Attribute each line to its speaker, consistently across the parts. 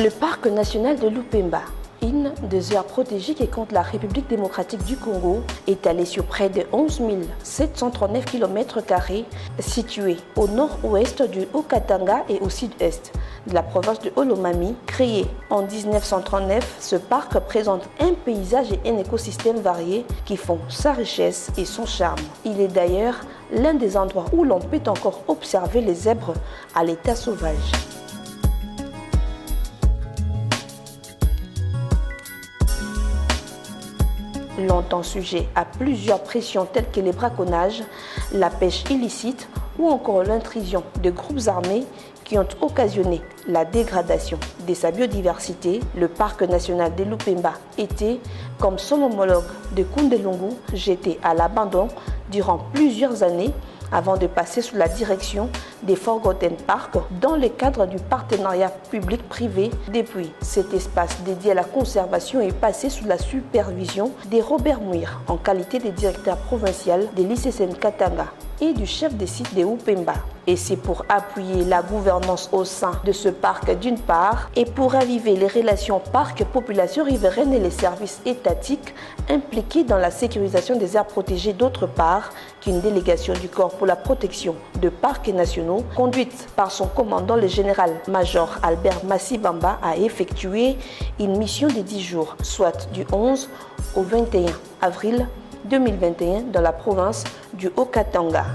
Speaker 1: Le parc national de Lupemba, une des aires protégées qui compte la République démocratique du Congo, étalée sur près de 11 739 km², situé au nord-ouest du Haut-Katanga et au sud-est de la province de Olomami. Créé en 1939, ce parc présente un paysage et un écosystème variés qui font sa richesse et son charme. Il est d'ailleurs l'un des endroits où l'on peut encore observer les zèbres à l'état sauvage. Longtemps sujet à plusieurs pressions telles que les braconnages, la pêche illicite ou encore l'intrusion de groupes armés qui ont occasionné la dégradation de sa biodiversité, le parc national de Lupemba était, comme son homologue de Kundelungu, jeté à l'abandon durant plusieurs années avant de passer sous la direction des Forgotten Park dans le cadre du partenariat public-privé. Depuis, cet espace dédié à la conservation est passé sous la supervision de Robert Muir en qualité de directeur provincial de l'ICCN Katanga et du chef de site de Lupemba. Et c'est pour appuyer la gouvernance au sein de ce parc d'une part et pour raviver les relations parc-population riveraine et les services étatiques impliqués dans la sécurisation des aires protégées d'autre part qu'une délégation du Corps pour la protection de parcs nationaux conduite par son commandant le général-major Albert Massibamba a effectué une mission de 10 jours, soit du 11 au 21 avril 2021 dans la province du Haut-Katanga.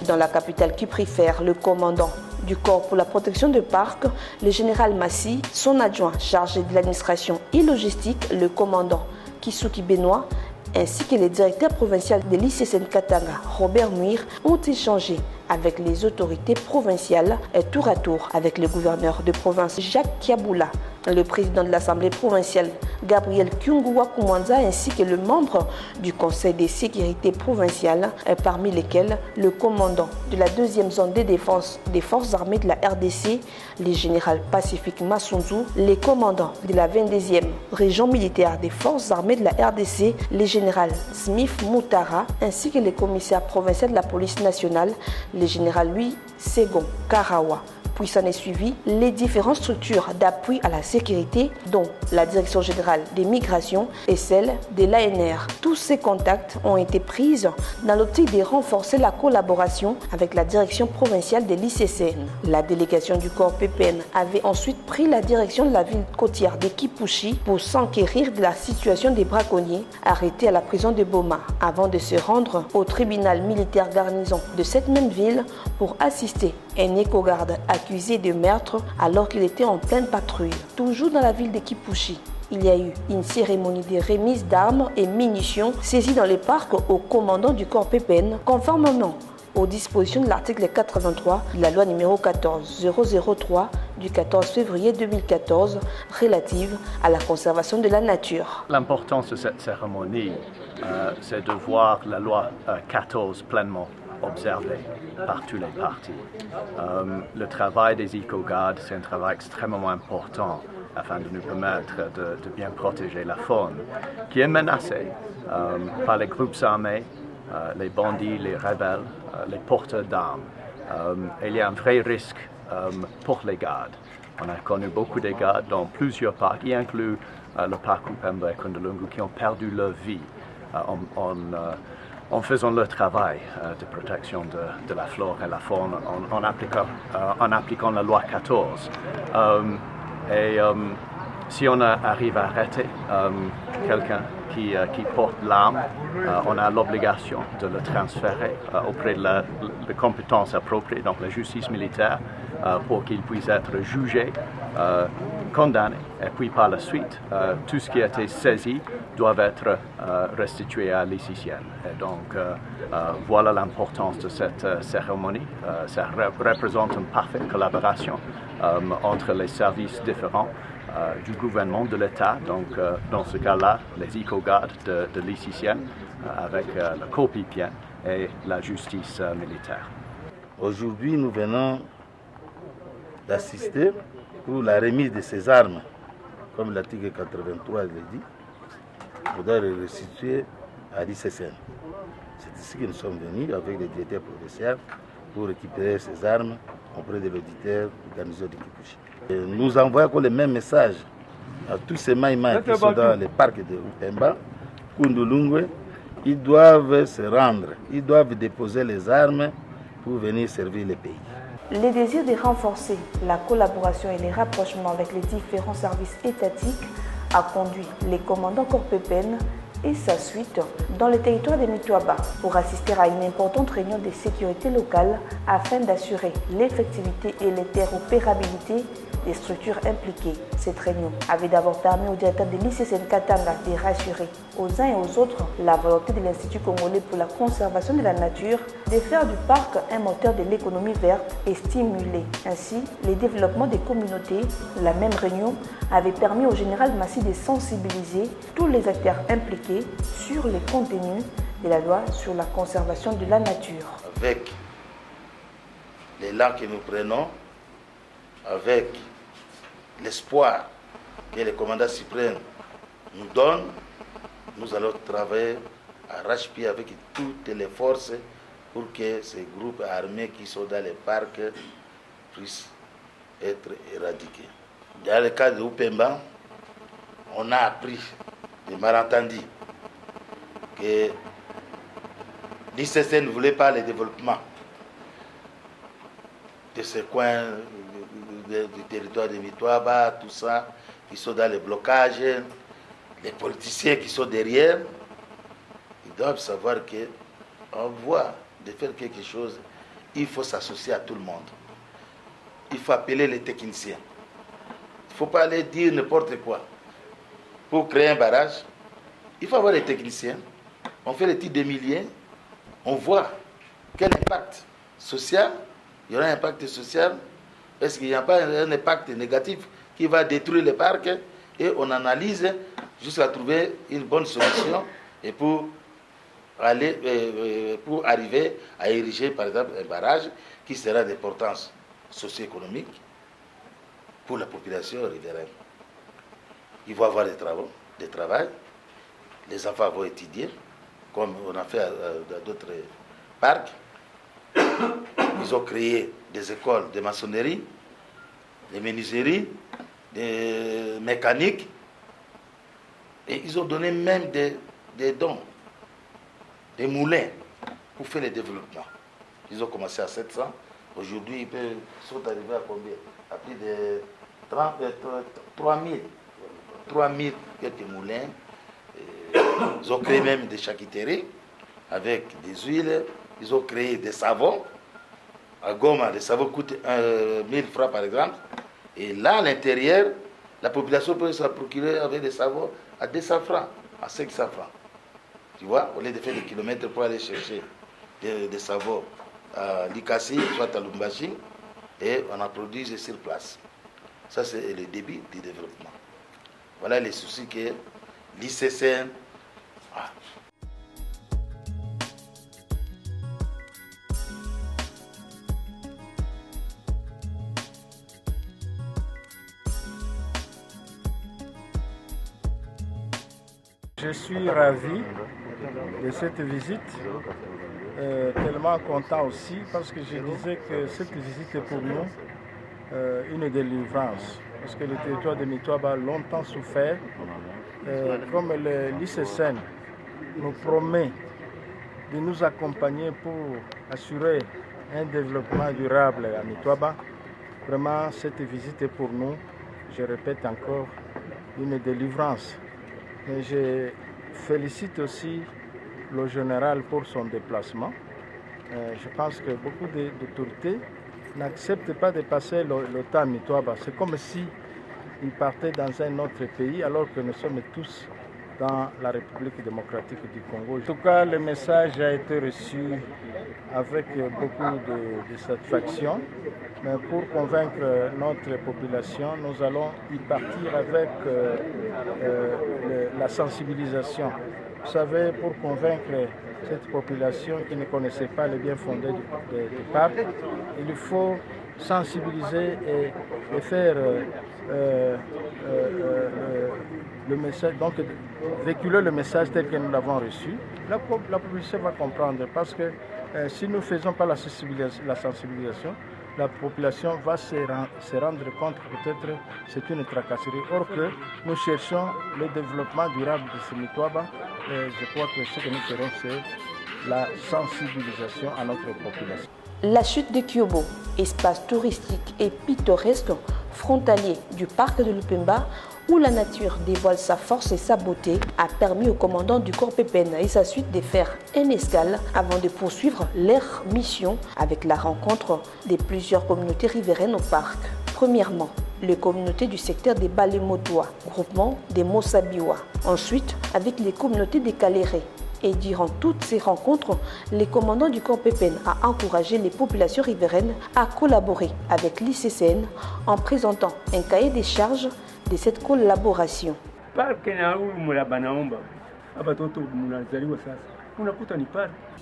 Speaker 1: Dans la capitale qui préfère, le commandant du Corps pour la protection de parcs, le général Massi, son adjoint chargé de l'administration et logistique, le commandant Kisuki Benoît, ainsi que le directeur provincial de l'ICCN Katanga, Robert Muir, ont échangé avec les autorités provinciales et tour à tour avec le gouverneur de province Jacques Kiaboula, le président de l'Assemblée provinciale Gabriel Kyunguwa Kumwanza ainsi que le membre du Conseil de sécurité provinciale, parmi lesquels le commandant de la 2e zone de défense des forces armées de la RDC, le général Pacifique Massunzu, les commandants de la 22e région militaire des forces armées de la RDC, le général Smith Moutara, ainsi que le commissaire provincial de la police nationale, le général Louis Segon Karawa. Puis s'en est suivi les différentes structures d'appui à la sécurité, dont la Direction générale des migrations et celle de l'ANR. Tous ces contacts ont été pris dans l'optique de renforcer la collaboration avec la direction provinciale de l'ICCN. La délégation du corps PPN avait ensuite pris la direction de la ville côtière de Kipushi pour s'enquérir de la situation des braconniers arrêtés à la prison de Boma, avant de se rendre au tribunal militaire garnison de cette même ville pour assister un éco-garde accusé de meurtre alors qu'il était en pleine patrouille. Toujours dans la ville de Kipushi, il y a eu une cérémonie de remise d'armes et munitions saisies dans les parcs au commandant du corps PPN, conformément aux dispositions de l'article 83 de la loi numéro 14003 du 14 février 2014 relative à la conservation de la nature.
Speaker 2: L'importance de cette cérémonie, c'est de voir la loi 14 pleinement observé par tous les partis. Le travail des éco-gardes, c'est un travail extrêmement important afin de nous permettre de bien protéger la faune qui est menacée par les groupes armés, les bandits, les rebelles, les porteurs d'armes. Il y a un vrai risque pour les gardes. On a connu beaucoup de gardes dans plusieurs parcs, y inclut le parc Lupemba et Kundelungu, qui ont perdu leur vie en faisant leur travail de protection de la flore et la faune, en appliquant la loi 14. Si on arrive à arrêter quelqu'un qui porte l'arme, on a l'obligation de le transférer auprès de la compétence appropriée, donc la justice militaire, pour qu'il puisse être jugé, condamné, et puis par la suite, tout ce qui a été saisi doit être restitué à l'ICCN. Et donc, voilà l'importance de cette cérémonie. Ça représente une parfaite collaboration entre les services différents du gouvernement, de l'État, donc dans ce cas-là, les éco-gardes de l'ICCN avec le COPIPIEN et la justice militaire.
Speaker 3: Aujourd'hui, nous venons d'assister pour la remise de ces armes, comme l'article 83 le dit, pour les restituer à l'ICCN. C'est ici que nous sommes venus avec les directeurs provinciaux pour récupérer ces armes auprès de l'auditeur du garnison de Kipushi. Nous envoyons le même message à tous ces Maïmaïs qui sont dans les parcs de Upemba, Kundulungwe. Ils doivent se rendre, ils doivent déposer les armes pour venir servir le pays.
Speaker 1: Le désir de renforcer la collaboration et les rapprochements avec les différents services étatiques a conduit les commandants Corpepen et sa suite dans le territoire de Mitoaba pour assister à une importante réunion de sécurité locale afin d'assurer l'effectivité et l'interopérabilité des structures impliquées. Cette réunion avait d'abord permis au directeur de l'ICCN Katanga de rassurer aux uns et aux autres la volonté de l'Institut congolais pour la conservation de la nature de faire du parc un moteur de l'économie verte et stimuler ainsi les développements des communautés. La même réunion avait permis au général Massi de sensibiliser tous les acteurs impliqués sur les contenus de la loi sur la conservation de la nature.
Speaker 3: Avec l'élan que nous prenons, avec l'espoir que le commandant suprême nous donne, nous allons travailler arrache-pied avec toutes les forces pour que ces groupes armés qui sont dans les parcs puissent être éradiqués. Dans le cas de Upemba, on a appris des malentendus que l'ICC ne voulait pas le développement de ce coin du territoire de Mitoaba, tout ça, qui sont dans les blocages, les politiciens qui sont derrière, ils doivent savoir qu'en voie de faire quelque chose, il faut s'associer à tout le monde. Il faut appeler les techniciens. Il ne faut pas aller dire n'importe quoi. Pour créer un barrage, il faut avoir les techniciens. On fait l'étude des milliers, on voit quel impact social, il y aura un impact social. Est-ce qu'il n'y a pas un impact négatif qui va détruire les parcs? Et on analyse jusqu'à trouver une bonne solution et pour arriver à ériger par exemple un barrage qui sera d'importance socio-économique pour la population riveraine. Ils vont avoir des travail, les enfants vont étudier, comme on a fait dans d'autres parcs. Ils ont créé des écoles de maçonnerie, de menuiserie, de mécanique, et ils ont donné même des dons, des moulins pour faire le développement. Ils ont commencé à 700, aujourd'hui ils sont arrivés à combien? À plus de 3000 quelques moulins. Ils ont créé même des charcuteries avec des huiles. Ils ont créé des savons. À Goma, les savons coûtent 1000 francs par exemple. Et là, à l'intérieur, la population peut se procurer avec des savons à 200 francs, à 500 francs. Tu vois, au lieu de faire des kilomètres pour aller chercher des savons à Likasi, soit à Lumbashi, et on en produit sur place. Ça, c'est le début du développement. Voilà les soucis que l'ICCN a.
Speaker 4: Je suis ravi de cette visite, tellement content aussi parce que je disais que cette visite est pour nous une délivrance. Parce que le territoire de Mitoaba a longtemps souffert. Comme l'ICCN nous promet de nous accompagner pour assurer un développement durable à Mitoaba, vraiment cette visite est pour nous, je répète encore, une délivrance. Mais je félicite aussi le général pour son déplacement. Je pense que beaucoup d'autorités n'acceptent pas de passer le temps à Mitoaba. C'est comme si ils partaient dans un autre pays alors que nous sommes tous dans la République démocratique du Congo. En tout cas, le message a été reçu avec beaucoup de satisfaction. Mais pour convaincre notre population, nous allons y partir avec la sensibilisation. Vous savez, pour convaincre cette population qui ne connaissait pas le bien fondé du parc, il faut sensibiliser et faire le message, donc véhiculer le message tel que nous l'avons reçu. La population va comprendre parce que Si nous ne faisons pas la sensibilisation, la population va se rendre compte que peut-être c'est une tracasserie. Or que nous cherchons le développement durable de ce Mitwaba, je crois que ce que nous ferons, c'est la sensibilisation à notre population.
Speaker 1: La chute de Kyobo, espace touristique et pittoresque frontalier du parc de Lupemba, où la nature dévoile sa force et sa beauté, a permis au commandant du corps Pépène et sa suite de faire une escale avant de poursuivre leur mission avec la rencontre de plusieurs communautés riveraines au parc. Premièrement, les communautés du secteur des Balemotoa, groupement des Mossabiwa. Ensuite, avec les communautés des Kaléré. Et durant toutes ces rencontres, le commandant du corps Pépène a encouragé les populations riveraines à collaborer avec l'ICCN en présentant un cahier des charges de cette collaboration.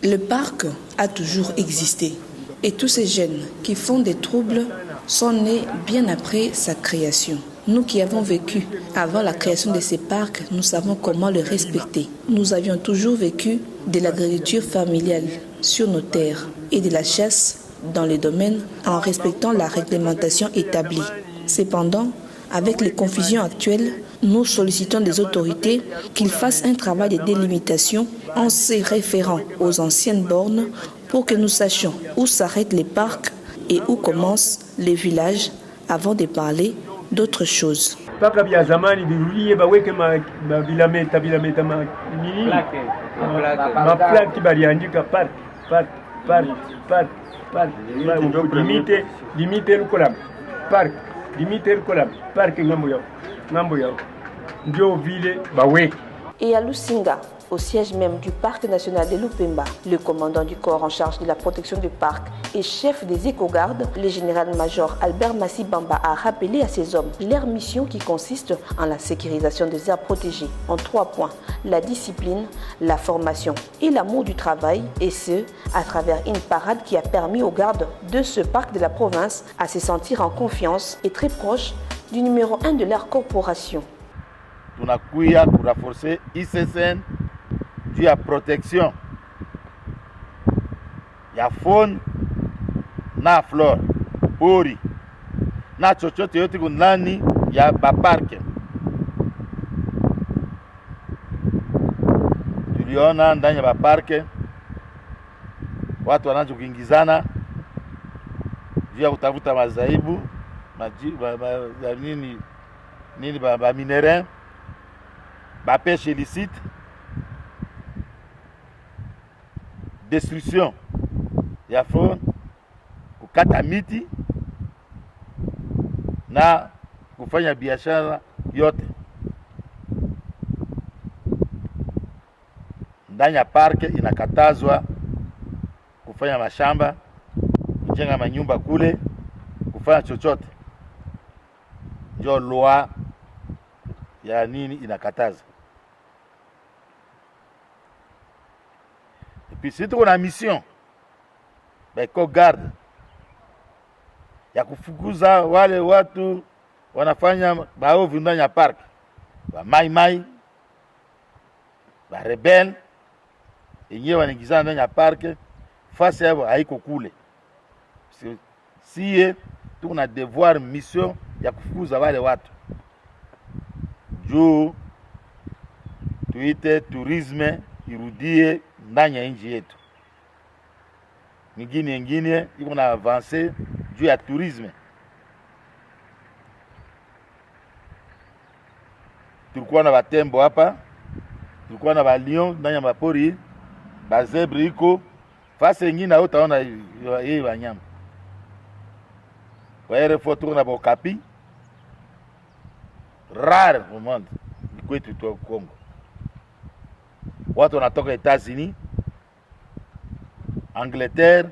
Speaker 5: Le parc a toujours existé et tous ces jeunes qui font des troubles sont nés bien après sa création. Nous qui avons vécu avant la création de ces parcs, nous savons comment le respecter. Nous avions toujours vécu de l'agriculture familiale sur nos terres et de la chasse dans les domaines en respectant la réglementation établie. Cependant, avec les confusions actuelles, nous sollicitons des autorités qu'ils fassent un travail de délimitation en se référant aux anciennes bornes pour que nous sachions où s'arrêtent les parcs et où commencent les villages avant de parler d'autres choses.
Speaker 1: Et à Lusinga, au siège même du parc national de Lupemba, le commandant du corps en charge de la protection du parc et chef des éco-gardes, le général-major Albert Massi Bamba, a rappelé à ces hommes leur mission qui consiste en la sécurisation des aires protégées en 3 points: la discipline, la formation et l'amour du travail, et ce, à travers une parade qui a permis aux gardes de ce parc de la province à se sentir en confiance et très proche du numéro 1 de leur corporation.
Speaker 3: Tunakuya renforcer ICCN juu ya protection ya faune na flora pori na chochote yote ndani ya baparke. Tuliona ndani ya baparke watu wanaanza kuingizana juu ya kutafuta mazaibu nini ba minerais, ba pêche illicite, destruction ya faune, kukata miti na kufanya biashara yote ndani ya parke. Inakatazwa kufanya mashamba, kujenga manyumba kule, kufanya chochote. Ndio loi ya nini inakataza. Et puis si tuko na mission beko garde ya kufukuza wale watu wanafanya baovu ndani ya park, ba mai ba rebel yenyewe wanaingizana ndani ya park, fasi yao haiko kule. Sie tuko na devoir mission ya kufukuza wale watu juu tuite tourisme irudie ndani ya nchi yetu. Ingine iko na avance juu ya tourisme. Tulikuwa na batembo hapa, tulikuwa na balion ndani ya mapori, bazebre iko fasi ingine au utaona hii wanyama. Waere foto na bokapi rare au monde kwetu tu Kongo. Watu wanatoka États-Unis, Angleterre,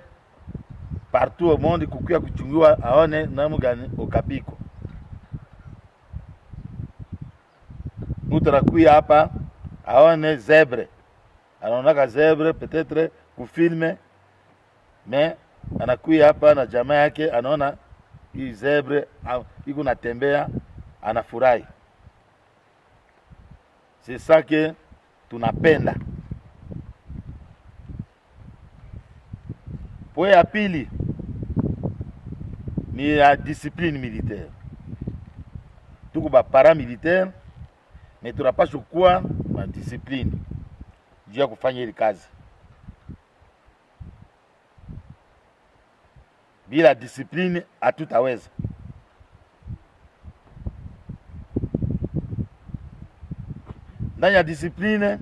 Speaker 3: partout au monde kukuya kuchungiwa aone namu gani okapiko. Mtu anakuya hapa aone zebre, anaonaka zebre peut-être kufilme, mais anakuya hapa na jamaa yake anaona hii zebre iko natembea, anafurahi. C'est ça que tunapenda. Point ya pili ni la discipline militaire. Tuko ba paramilitaire, mais tunapaswa kuwa na discipline juu ya kufanya ile kazi. Bila discipline hatutaweza. Ndani ya discipline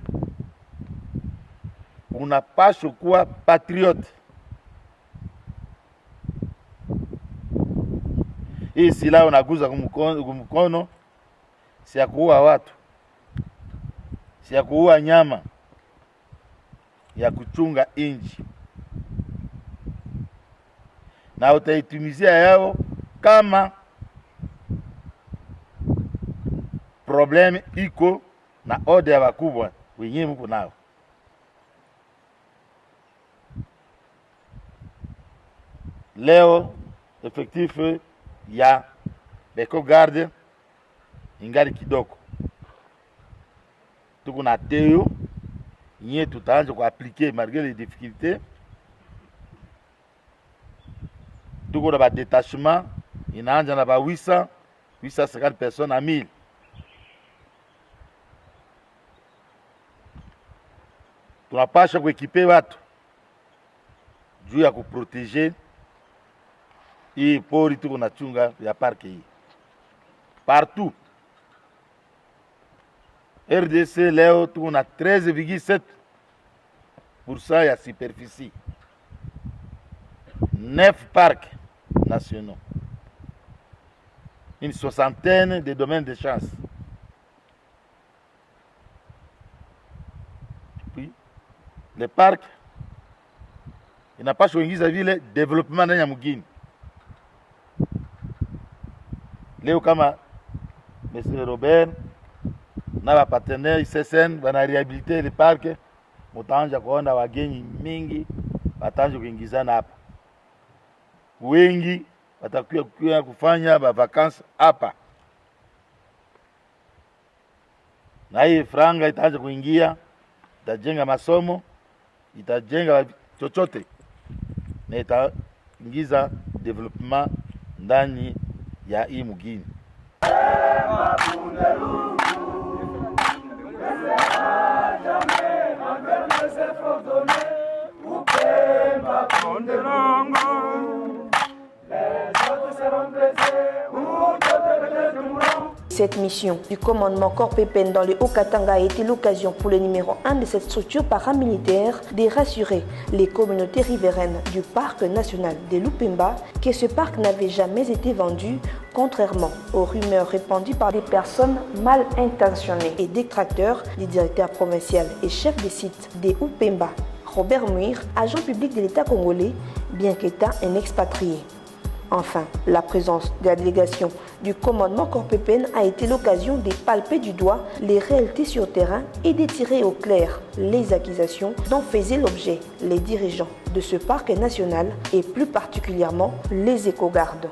Speaker 3: unapaswa kuwa patriote. Hii silaha unaguza kumkono si ya kuua watu, si ya kuua nyama, ya kuchunga inchi, na utaitumizia yao kama probleme iko na ode ya wakubwa wenyewe mko nao. Leo effectif ya beko garde ingali kidogo. Tuko na teo nye tutaanza kuaplike malgré les difficultés. Tuko na ba détachement inaanza na ba 850 personnes à 1000. Tunapasha kuekipe watu juu ya kuproteger hii pori tuko na chunga ya parke hii. Partout. RDC leo tuko na 13,7% ya superficie. 9 parcs nationaux. Une soixantaine de domaines de chasse. Puis, les parcs inapaswa kuingiza vile development ndani ya mugini. Leo kama Monsieur Robert na ba partenaire ICSN wana rehabiliter le parc, mutaanza kuona wageni mingi wataanza kuingizana hapa. Wengi watakuwa kufanya ba vacances hapa. Na hii franga itaanza kuingia, itajenga masomo, itajenga chochote, na itaingiza development ndani ya hii mugini.
Speaker 1: Cette mission du commandement Corps Pépin dans le Haut-Katanga a été l'occasion pour le numéro 1 de cette structure paramilitaire de rassurer les communautés riveraines du parc national de Lupemba que ce parc n'avait jamais été vendu, contrairement aux rumeurs répandues par des personnes mal intentionnées et détracteurs du directeur provincial et chef de site de Lupemba, Robert Muir, agent public de l'État congolais, bien qu'étant un expatrié. Enfin, la présence de la délégation du commandement Corps Pépin a été l'occasion de palper du doigt les réalités sur terrain et de tirer au clair les accusations dont faisaient l'objet les dirigeants de ce parc national et plus particulièrement les écogardes.